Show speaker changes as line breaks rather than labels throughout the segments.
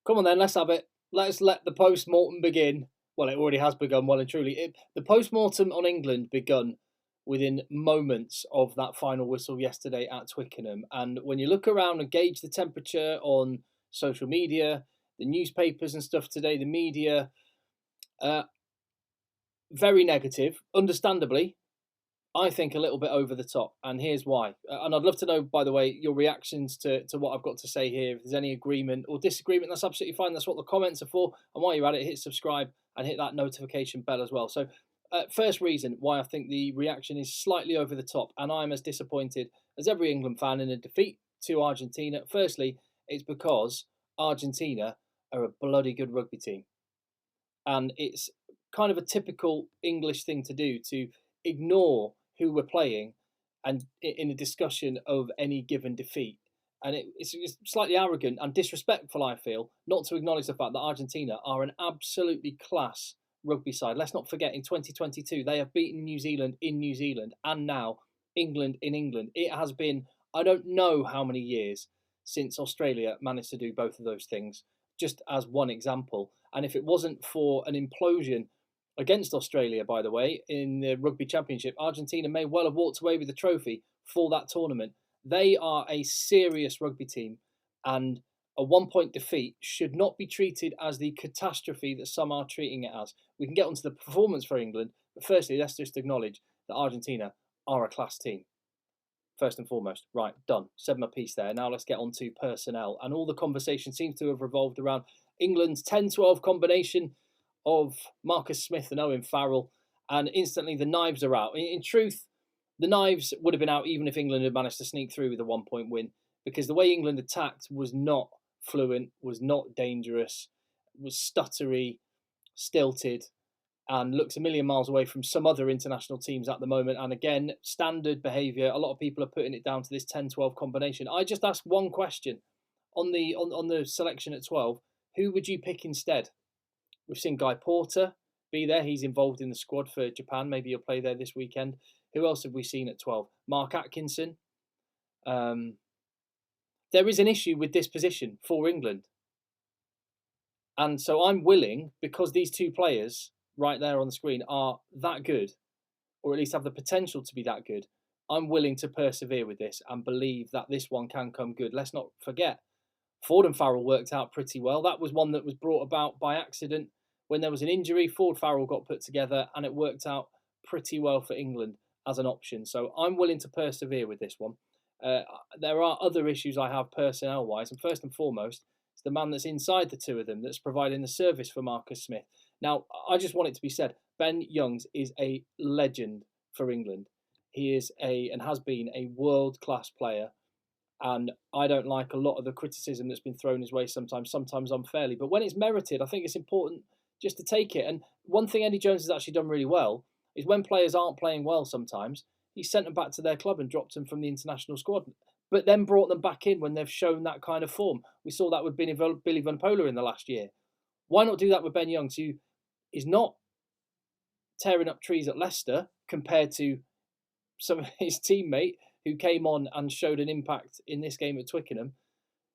Come on then, let's have it. Let's let the post-mortem begin. Well, it already has begun well and truly. The post-mortem on England begun within moments of that final whistle yesterday at Twickenham. And when you look around and gauge the temperature on social media, the newspapers and stuff today, the media, uh, very negative, understandably. I think a little bit over the top, and here's why. And I'd love to know, by the way, your reactions to what I've got to say here. If there's any agreement or disagreement, that's absolutely fine. That's what the comments are for. And while you're at it, hit subscribe and hit that notification bell as well. So, first reason why I think the reaction is slightly over the top, and I'm as disappointed as every England fan in a defeat to Argentina. Firstly, it's because Argentina are a bloody good rugby team, and it's kind of a typical English thing to do to ignore who we're playing and in a discussion of any given defeat. And it's slightly arrogant and disrespectful, I feel, not to acknowledge the fact that Argentina are an absolutely class rugby side. Let's not forget, in 2022, they have beaten New Zealand in New Zealand and now England in England. It has been, I don't know how many years since Australia managed to do both of those things, just as one example. And if it wasn't for an implosion against Australia, by the way, in the Rugby Championship, Argentina may well have walked away with the trophy for that tournament. They are a serious rugby team, and a 1 point defeat should not be treated as the catastrophe that some are treating it as. We can get onto the performance for England, but firstly, let's just acknowledge that Argentina are a class team. First and foremost. Right, done. Said my piece there. Now let's get on to personnel. And all the conversation seems to have revolved around England's 10-12 combination of Marcus Smith and Owen Farrell, and instantly the knives are out. In truth, the knives would have been out even if England had managed to sneak through with a 1 point win, because the way England attacked was not fluent, was not dangerous, was stuttery, stilted, and looks a million miles away from some other international teams at the moment. And again, standard behaviour. A lot of people are putting it down to this 10-12 combination. I just ask one question on the selection at 12. Who would you pick instead? We've seen Guy Porter be there. He's involved in the squad for Japan. Maybe he'll play there this weekend. Who else have we seen at 12? Mark Atkinson. There is an issue with this position for England. And so I'm willing, because these two players right there on the screen are that good, or at least have the potential to be that good, I'm willing to persevere with this and believe that this one can come good. Let's not forget, Ford and Farrell worked out pretty well. That was one that was brought about by accident. When there was an injury, Ford Farrell got put together and it worked out pretty well for England as an option. So I'm willing to persevere with this one. There are other issues I have personnel-wise, and first and foremost, it's the man that's inside the two of them that's providing the service for Marcus Smith. Now, I just want it to be said, Ben Youngs is a legend for England. He is and has been a world-class player. And I don't like a lot of the criticism that's been thrown his way sometimes unfairly. But when it's merited, I think it's important just to take it. And one thing Eddie Jones has actually done really well is when players aren't playing well sometimes, he sent them back to their club and dropped them from the international squad, but then brought them back in when they've shown that kind of form. We saw that with Billy Vunipola in the last year. Why not do that with Ben Youngs, who is not tearing up trees at Leicester compared to some of his teammate who came on and showed an impact in this game at Twickenham?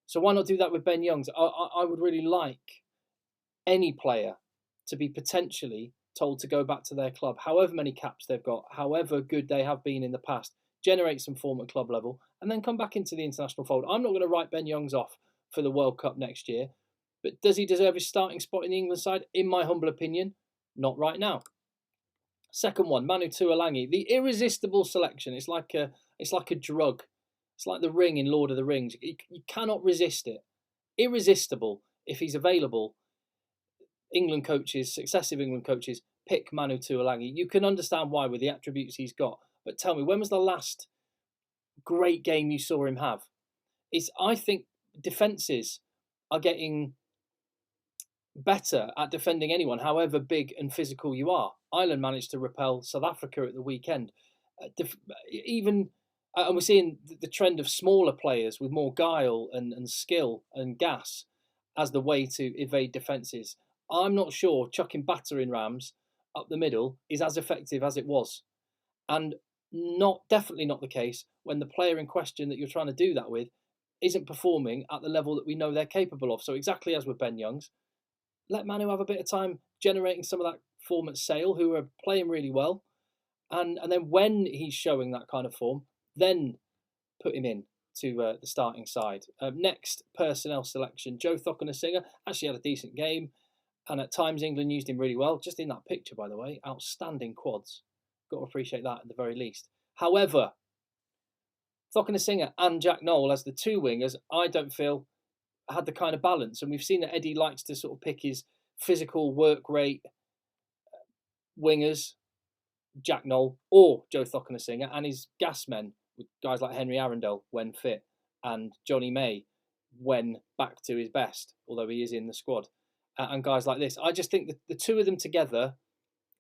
So why not do that with Ben Youngs? I would really like any player to be potentially told to go back to their club, however many caps they've got, however good they have been in the past, generate some form at club level, and then come back into the international fold. I'm not going to write Ben Youngs off for the World Cup next year, but does he deserve his starting spot in the England side? In my humble opinion, not right now. Second one, Manu Tuolangi, the irresistible selection. It's like a drug. It's like the ring in Lord of the Rings. You cannot resist it. Irresistible. If he's available, England coaches, successive England coaches, pick Manu Tuolangi. You can understand why with the attributes he's got. But tell me, when was the last great game you saw him have? I think defences are getting better at defending anyone, however big and physical you are. Ireland managed to repel South Africa at the weekend. And we're seeing the trend of smaller players with more guile and skill and gas as the way to evade defences. I'm not sure chucking battering rams up the middle is as effective as it was. And definitely not the case when the player in question that you're trying to do that with isn't performing at the level that we know they're capable of. So exactly as with Ben Youngs, let Manu have a bit of time generating some of that form at Sale, who are playing really well. And then when he's showing that kind of form, then put him in to the starting side. Next personnel selection, Joe Thockiner-Singer actually had a decent game, and at times England used him really well. Just in that picture, by the way, outstanding quads. Got to appreciate that at the very least. However, Thockiner-Singer and Jack Nowell as the two wingers, I don't feel had the kind of balance. And we've seen that Eddie likes to sort of pick his physical work rate wingers, Jack Nowell or Joe Thockiner-Singer, and his gas men with guys like Henry Arundel when fit and Johnny May when back to his best, although he is in the squad, and guys like this. I just think that the two of them together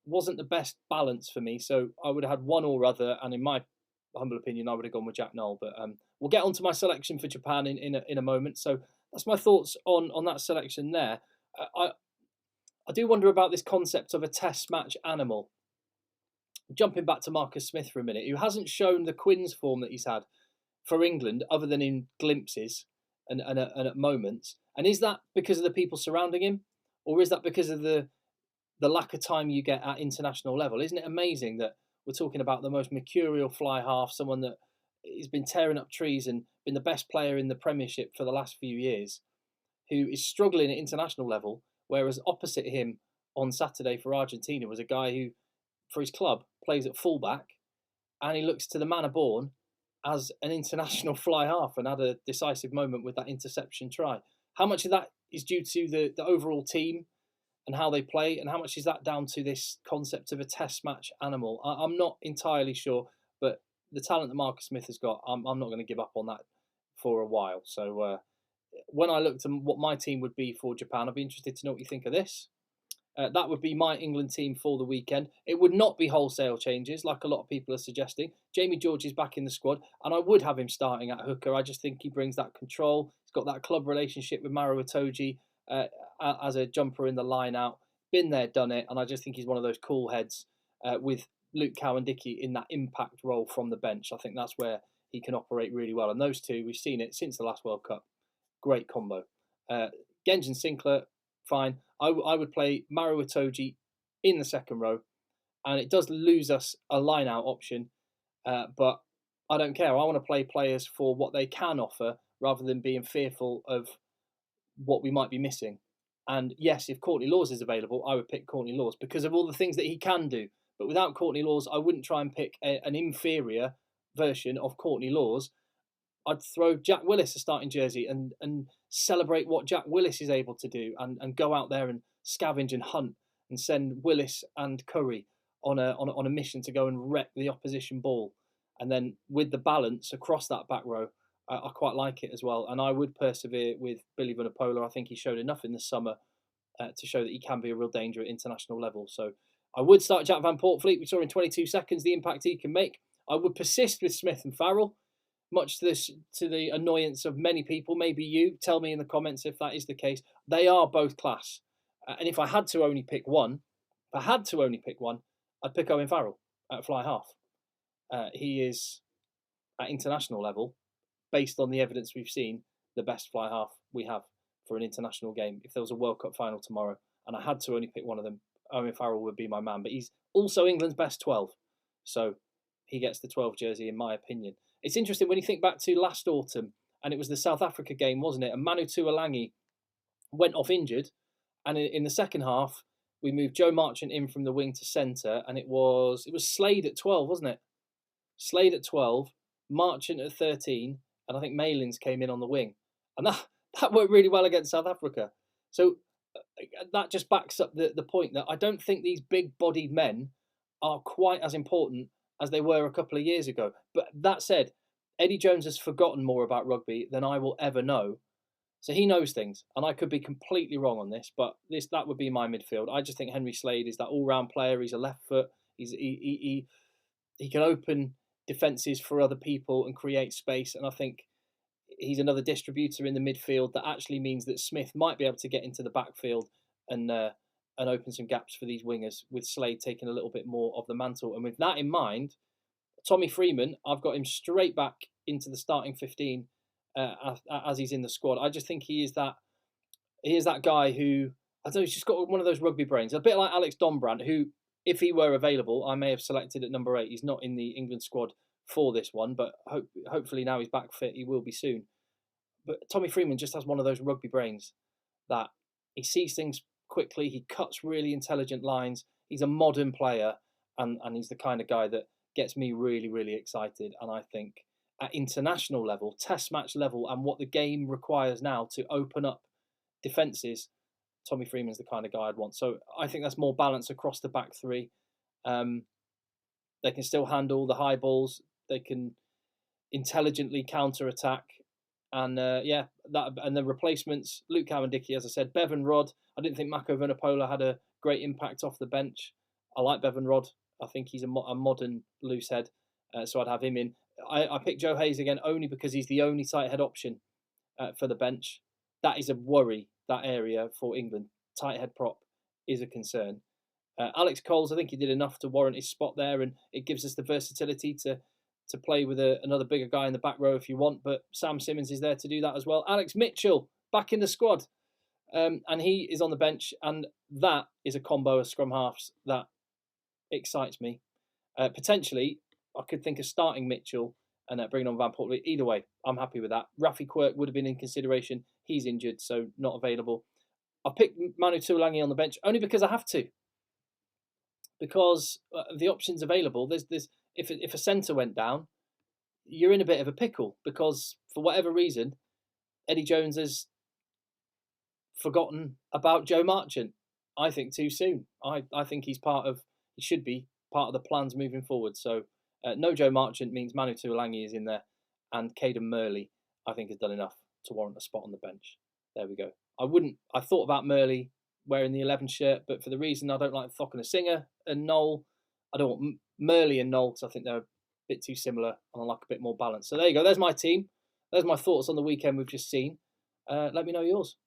wasn't the best balance for me. So I would have had one or other, and in my humble opinion, I would have gone with Jack Nowell. But we'll get onto my selection for Japan in a moment. So that's my thoughts on that selection there. I do wonder about this concept of a test match animal. Jumping back to Marcus Smith for a minute, who hasn't shown the Quins form that he's had for England, other than in glimpses and at moments. And is that because of the people surrounding him, or is that because of the lack of time you get at international level? Isn't it amazing that we're talking about the most mercurial fly half, someone that has been tearing up trees and been the best player in the Premiership for the last few years, who is struggling at international level, whereas opposite him on Saturday for Argentina was a guy who, for his club, plays at fullback, and he looks to the manner born as an international fly half and had a decisive moment with that interception try. How much of that is due to the overall team and how they play, and how much is that down to this concept of a test match animal? I'm not entirely sure, but the talent that Marcus Smith has got, I'm not going to give up on that for a while. So when I looked at what my team would be for Japan, I'd be interested to know what you think of this. That would be my England team for the weekend. It would not be wholesale changes like a lot of people are suggesting. Jamie George is back in the squad, and I would have him starting at hooker. I just think he brings that control. He's got that club relationship with Maro Itoje as a jumper in the line out. Been there, done it, and I just think he's one of those cool heads with Luke Cowan-Dickie in that impact role from the bench. I think that's where he can operate really well. And those two, we've seen it since the last World Cup. Great combo. Genj and Sinclair, fine. I would play Maro Itoje in the second row, and it does lose us a line-out option, but I don't care. I want to play players for what they can offer rather than being fearful of what we might be missing. And yes, if Courtney Lawes is available, I would pick Courtney Lawes because of all the things that he can do. But without Courtney Lawes, I wouldn't try and pick an inferior version of Courtney Lawes. I'd throw Jack Willis a starting jersey and celebrate what Jack Willis is able to do, and go out there and scavenge and hunt and send Willis and Curry on a mission to go and wreck the opposition ball. And then with the balance across that back row, I quite like it as well. And I would persevere with Billy Vunipola. I think he showed enough in the summer to show that he can be a real danger at international level. So I would start Jack Van Poortvliet. We saw in 22 seconds the impact he can make. I would persist with Smith and Farrell, much to the annoyance of many people. Maybe you tell me in the comments if that is the case. They are both class, and if I had to only pick one, I'd pick Owen Farrell at fly half. He is at international level, based on the evidence we've seen, the best fly half we have for an international game. If there was a World Cup final tomorrow and I had to only pick one of them, Owen Farrell would be my man. But he's also England's best 12, so he gets the 12 jersey in my opinion. It's interesting when you think back to last autumn, and it was the South Africa game, wasn't it? And Manu Tuolangi went off injured, and in the second half, we moved Joe Marchant in from the wing to centre, and it was Slade at 12, wasn't it? Slade at 12, Marchant at 13, and I think Malins came in on the wing, and that worked really well against South Africa. So that just backs up the point that I don't think these big-bodied men are quite as important as they were a couple of years ago. But that said, Eddie Jones has forgotten more about rugby than I will ever know. So he knows things, and I could be completely wrong on this, but that would be my midfield. I just think Henry Slade is that all-round player. He's a left foot. He can open defences for other people and create space, and I think he's another distributor in the midfield that actually means that Smith might be able to get into the backfield and open some gaps for these wingers, with Slade taking a little bit more of the mantle. And with that in mind, Tommy Freeman, I've got him straight back into the starting 15 as he's in the squad. I just think he is that guy who, I don't know, he's just got one of those rugby brains, a bit like Alex Donbrandt, who, if he were available, I may have selected at number 8. He's not in the England squad for this one, but hopefully now he's back fit, he will be soon. But Tommy Freeman just has one of those rugby brains that he sees things quickly, he cuts really intelligent lines, he's a modern player, and he's the kind of guy that gets me really, really excited. And I think at international level, test match level, and what the game requires now to open up defences, Tommy Freeman's the kind of guy I'd want. So I think that's more balance across the back three. They can still handle the high balls. They can intelligently counter-attack. And and the replacements, Luke Cowan-Dickie, as I said, Bevan Rod. I didn't think Mako Vunipola had a great impact off the bench. I like Bevan Rod. I think he's a modern loose head, so I'd have him in. I picked Joe Hayes again only because he's the only tight head option for the bench. That is a worry, that area for England. Tight head prop is a concern. Alex Coles, I think he did enough to warrant his spot there, and it gives us the versatility to play with another bigger guy in the back row if you want, but Sam Simmonds is there to do that as well. Alex Mitchell, back in the squad, and he is on the bench, and that is a combo of scrum halves that excites me. Potentially, I could think of starting Mitchell and bringing on Van Portwee. Either way, I'm happy with that. Rafi Quirk would have been in consideration. He's injured, so not available. I picked Manu Tuolangi on the bench only because I have to. Because the options available, there's if a centre went down, you're in a bit of a pickle because for whatever reason, Eddie Jones has forgotten about Joe Marchant. I think too soon. I think he should be part of the plans moving forward. So no Joe Marchant means Manu Tuolangi is in there, and Caden Murley I think has done enough to warrant a spot on the bench. There we go. I thought about Murley wearing the 11 shirt, but for the reason I don't like Thockenham Singer and Noel, I don't want Murley and Noel because I think they're a bit too similar and I like a bit more balance. So there you go. There's my team. There's my thoughts on the weekend we've just seen. Let me know yours.